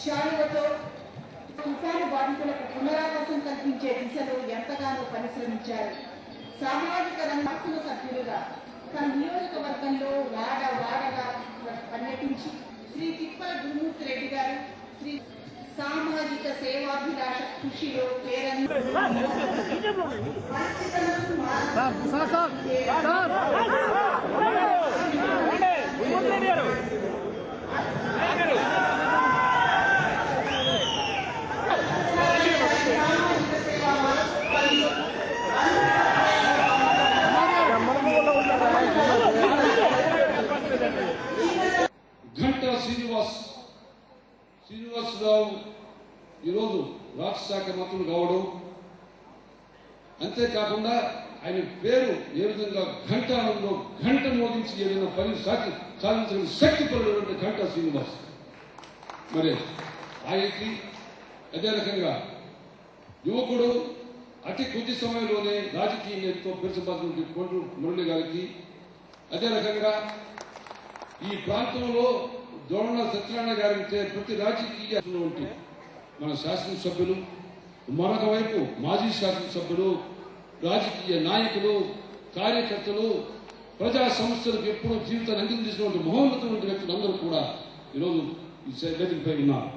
శాలువతో తుఫాను బాధితులకు పునరావాసం కల్పించే దిశలో ఎంతగానో పరిశ్రమించారు. సామాజిక రంగ సభ్యులుగా తన నియోజకవర్గంలో వాడగా పర్యటించి శ్రీ తిప్పల గురుమూర్తి రెడ్డి గారు శ్రీ సామాజిక సేవాభిలాష కృషిలో పేరని ఘంటా శ్రీనివాసరావు ఈరోజు రాష్ట్ర శాఖ మంత్రులు కావడం, అంతేకాకుండా ఆయన పేరు ఏ విధంగా ఘంటానంలో గంట మోగించి ఏదైనా పని సాధించిన శక్తి పరుడు ఘంటా శ్రీనివాస్. మరి ఆయనకి అదే రకంగా యువకుడు అతి కొద్ది సమయంలోనే రాజకీయ నేతతో పెరుసబాటు కొండ్రు మురళి గారికి, అదే రకంగా ఈ ప్రాంతంలో దోరణ సత్యనారాయణ గారికి ప్రతి రాజకీయ మన శాసనసభ్యులు, మరొక వైపు మాజీ శాసనసభ్యులు, రాజకీయ నాయకులు, కార్యకర్తలు, ప్రజా సంస్థలకు ఎప్పుడూ జీవితాన్ని అందించినటువంటి మహోన్నతమైన వ్యక్తులు అందరూ కూడా ఈరోజు ఈ వేదికపై ఉన్నారు.